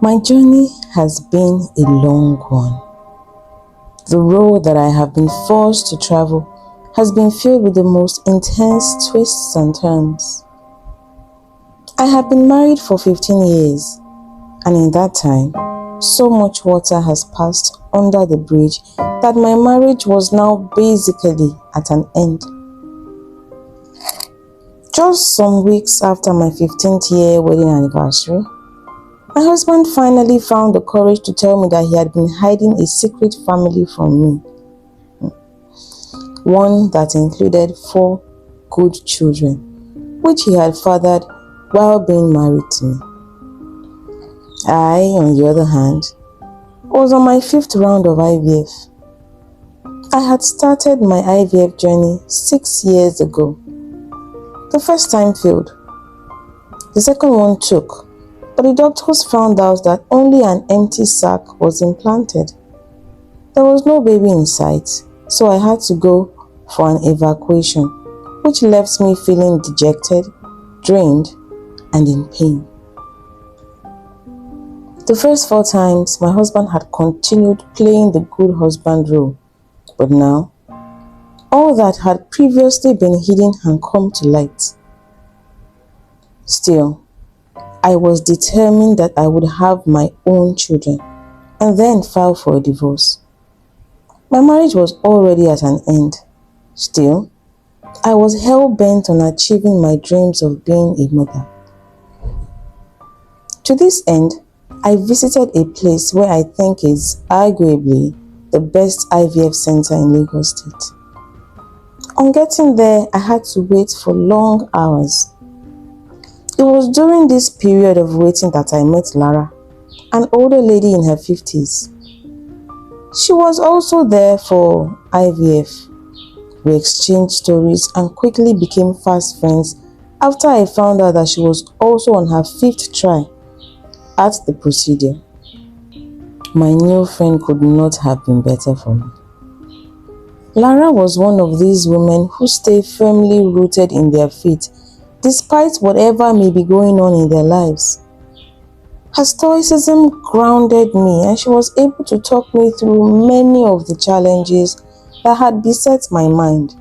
My journey has been a long one. The road that I have been forced to travel has been filled with the most intense twists and turns. I have been married for 15 years, and in that time, so much water has passed under the bridge that my marriage was now basically at an end. Just some weeks after my 15th year wedding anniversary, my husband finally found the courage to tell me that he had been hiding a secret family from me. One that included 4 good children, which he had fathered while being married to me. I, on the other hand, was on my 5th round of IVF. I had started my IVF journey 6 years ago. The first time failed. The second one took, but the doctors found out that only an empty sac was implanted. There was no baby in sight, so I had to go for an evacuation, which left me feeling dejected, drained, and in pain. The first 4 times, my husband had continued playing the good husband role, but now, all that had previously been hidden had come to light. Still, I was determined that I would have my own children and then file for a divorce. My marriage was already at an end. Still, I was hell-bent on achieving my dreams of being a mother. To this end, I visited a place where I think is arguably the best IVF center in Lagos State. On getting there, I had to wait for long hours. It was during this period of waiting that I met Lara, an older lady in her 50s. She was also there for IVF. We exchanged stories and quickly became fast friends after I found out that she was also on her 5th try at the procedure. My new friend could not have been better for me. Lara was one of these women who stay firmly rooted in their faith despite whatever may be going on in their lives. Her stoicism grounded me, and she was able to talk me through many of the challenges that had beset my mind.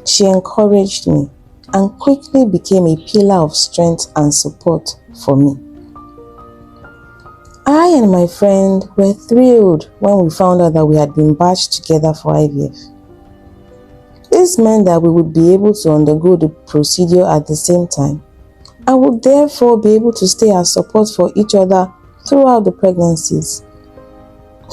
She encouraged me and quickly became a pillar of strength and support for me. I and my friend were thrilled when we found out that we had been batched together for IVF. This meant that we would be able to undergo the procedure at the same time and would therefore be able to stay as support for each other throughout the pregnancies.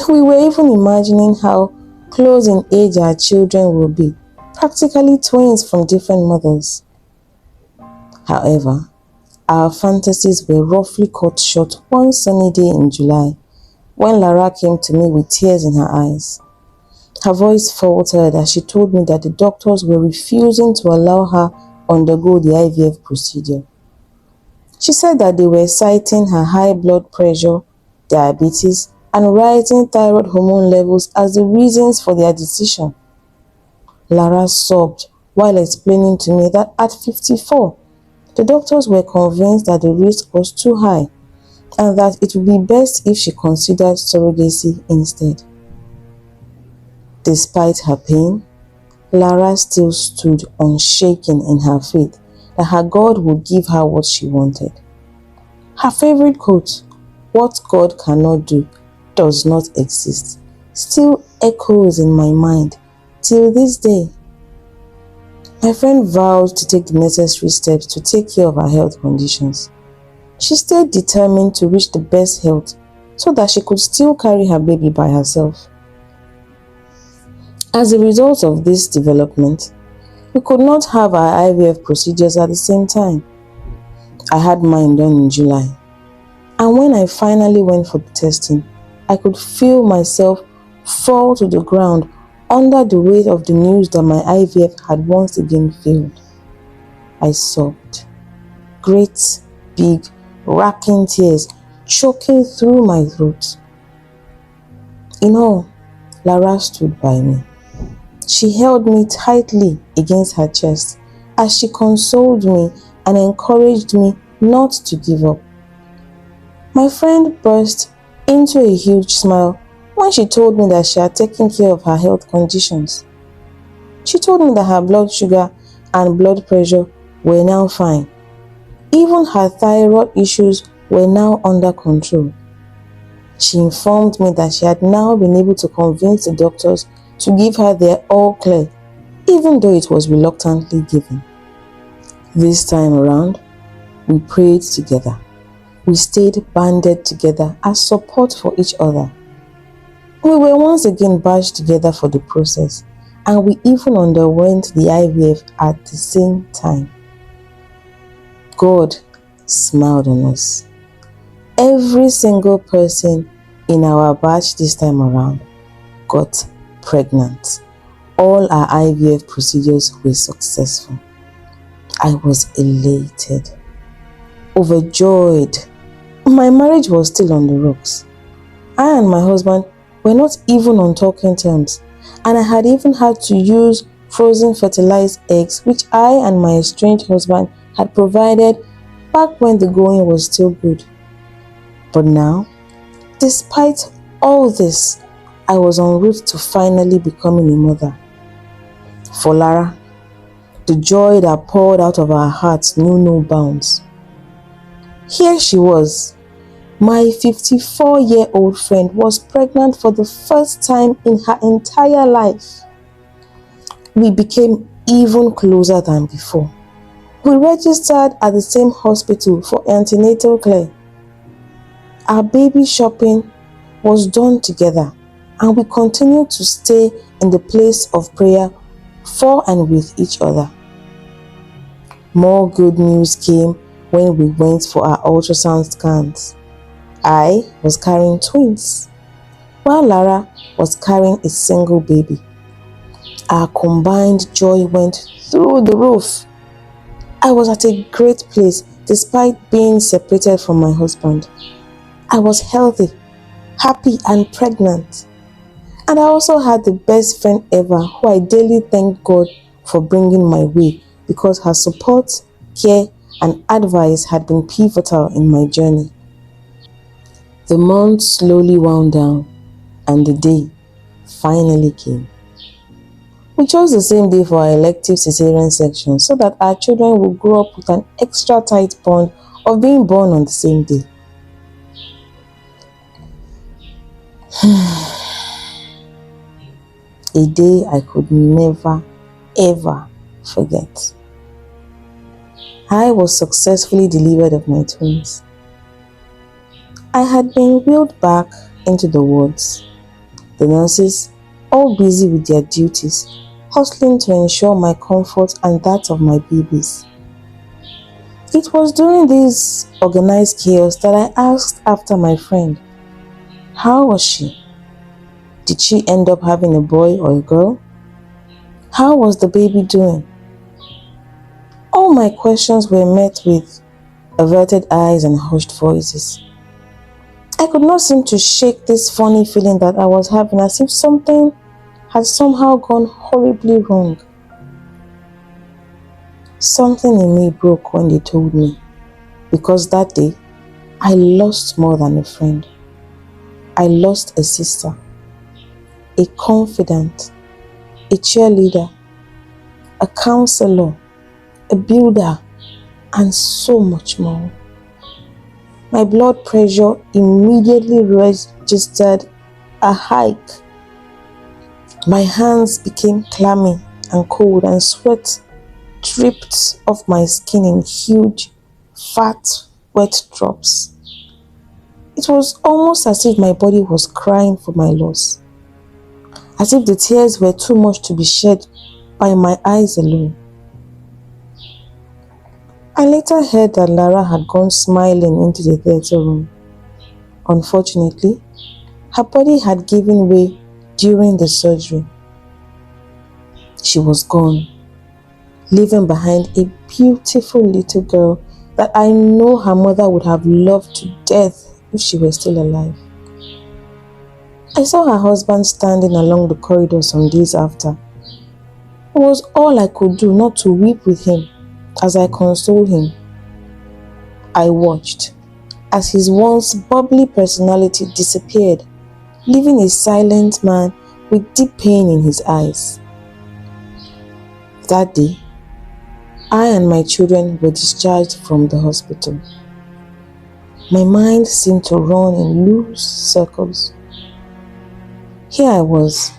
We were even imagining how close in age our children will be, practically twins from different mothers. However, our fantasies were roughly cut short one sunny day in July when Lara came to me with tears in her eyes. Her voice faltered as she told me that the doctors were refusing to allow her undergo the IVF procedure. She said that they were citing her high blood pressure, diabetes, and rising thyroid hormone levels as the reasons for their decision. Lara sobbed while explaining to me that at 54, the doctors were convinced that the risk was too high and that it would be best if she considered surrogacy instead. Despite her pain, Lara still stood unshaken in her faith that her God would give her what she wanted. Her favorite quote, "What God cannot do does not exist," still echoes in my mind till this day. My friend vowed to take the necessary steps to take care of her health conditions. She stayed determined to reach the best health so that she could still carry her baby by herself. As a result of this development, we could not have our IVF procedures at the same time. I had mine done in July, and when I finally went for the testing, I could feel myself fall to the ground under the weight of the news that my IVF had once again failed. I sobbed, great, big, racking tears choking through my throat. In all, Lara stood by me. She held me tightly against her chest as she consoled me and encouraged me not to give up. My friend burst into a huge smile when she told me that she had taken care of her health conditions. She told me that her blood sugar and blood pressure were now fine. Even her thyroid issues were now under control. She informed me that she had now been able to convince the doctors to give her their all clear, even though it was reluctantly given. This time around, we prayed together. We stayed banded together as support for each other. We were once again badged together for the process, and we even underwent the IVF at the same time. God smiled on us. Every single person in our batch this time around got pregnant. All our IVF procedures were successful. I was elated, overjoyed. My marriage was still on the rocks. I and my husband were not even on talking terms, and I had even had to use frozen fertilized eggs which I and my estranged husband had provided back when the going was still good. But now, despite all this, I was en route to finally becoming a mother. For Lara, the joy that poured out of our hearts knew no bounds. Here she was. My 54-year-old friend was pregnant for the first time in her entire life. We became even closer than before. We registered at the same hospital for antenatal care. Our baby shopping was done together, and we continued to stay in the place of prayer for and with each other. More good news came when we went for our ultrasound scans. I was carrying twins, while Lara was carrying a single baby. Our combined joy went through the roof. I was at a great place despite being separated from my husband. I was healthy, happy and pregnant. And I also had the best friend ever who I daily thank God for bringing my way because her support, care and advice had been pivotal in my journey. The month slowly wound down and the day finally came. We chose the same day for our elective cesarean section so that our children would grow up with an extra tight bond of being born on the same day. A day I could never, ever forget. I was successfully delivered of my twins. I had been wheeled back into the wards. The nurses, all busy with their duties, hustling to ensure my comfort and that of my babies. It was during this organized chaos that I asked after my friend. How was she? Did she end up having a boy or a girl? How was the baby doing? All my questions were met with averted eyes and hushed voices. I could not seem to shake this funny feeling that I was having, as if something had somehow gone horribly wrong. Something in me broke when they told me, because that day I lost more than a friend. I lost a sister, a confidant, a cheerleader, a counselor, a builder, and so much more. My blood pressure immediately registered a hike. My hands became clammy and cold, and sweat dripped off my skin in huge, fat, wet drops. It was almost as if my body was crying for my loss, as if the tears were too much to be shed by my eyes alone. I later heard that Lara had gone smiling into the theater room. Unfortunately, her body had given way during the surgery. She was gone, leaving behind a beautiful little girl that I know her mother would have loved to death if she were still alive. I saw her husband standing along the corridor some days after. It was all I could do not to weep with him as I consoled him. I watched, as his once bubbly personality disappeared, leaving a silent man with deep pain in his eyes. That day, I and my children were discharged from the hospital. My mind seemed to run in loose circles. Here I was,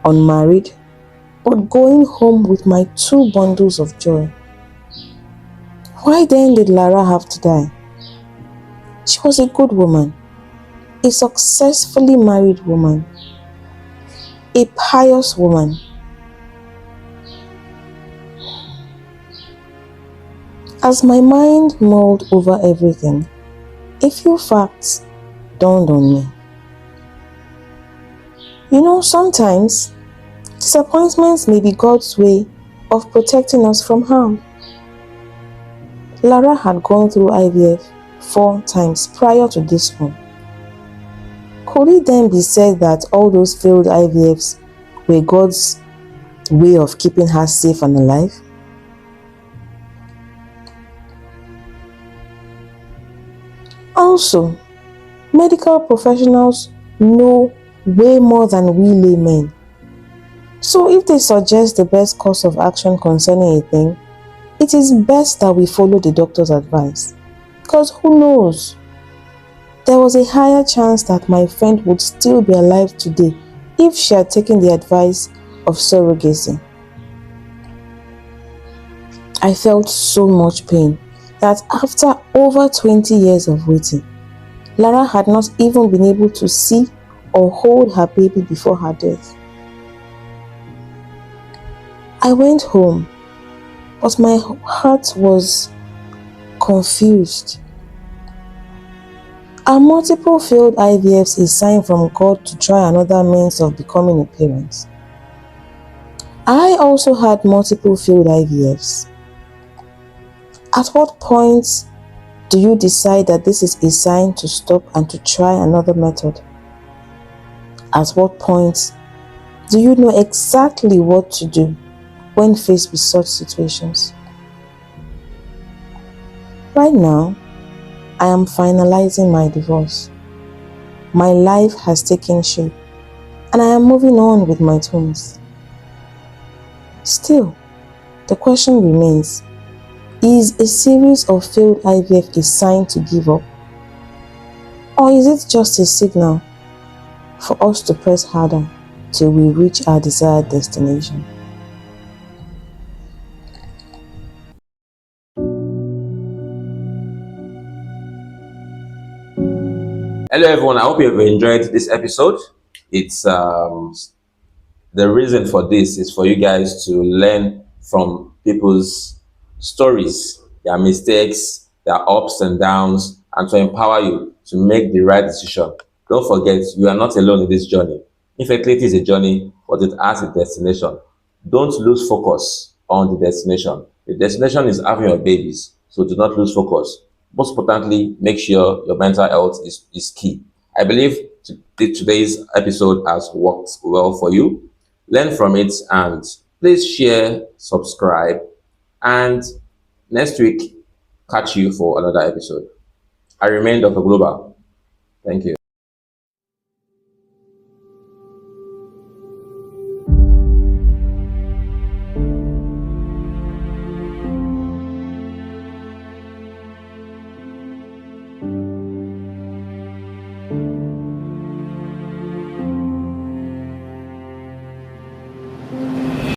unmarried, but going home with my 2 bundles of joy. Why then did Lara have to die? She was a good woman, a successfully married woman, a pious woman. As my mind mulled over everything, a few facts dawned on me. Sometimes disappointments may be God's way of protecting us from harm. Lara had gone through IVF 4 times prior to this one. Could it then be said that all those failed IVFs were God's way of keeping her safe and alive? Also, medical professionals know way more than we laymen. So if they suggest the best course of action concerning a thing, it is best that we follow the doctor's advice. Because who knows? There was a higher chance that my friend would still be alive today if she had taken the advice of surrogacy. I felt so much pain that after over 20 years of waiting, Lara had not even been able to see or hold her baby before her death. I went home, but my heart was confused. Are multiple failed IVFs a sign from God to try another means of becoming a parent? I also had multiple failed IVFs. At what point do you decide that this is a sign to stop and to try another method? At what point do you know exactly what to do when faced with such situations? Right now, I am finalizing my divorce. My life has taken shape, and I am moving on with my twins. Still, the question remains, is a series of failed IVF a sign to give up? Or is it just a signal for us to press harder till we reach our desired destination? Hello, everyone. I hope you have enjoyed this episode. It's the reason for this is for you guys to learn from people's stories, their mistakes, their ups and downs, and to empower you to make the right decision. Don't forget, you are not alone in this journey. Infertility is a journey, but it has a destination. Don't lose focus on the destination. The destination is having your babies, so do not lose focus. Most importantly, make sure your mental health is key. I believe today's episode has worked well for you. Learn from it and please share, subscribe, and next week, catch you for another episode. I remain Dr. Global. Thank you.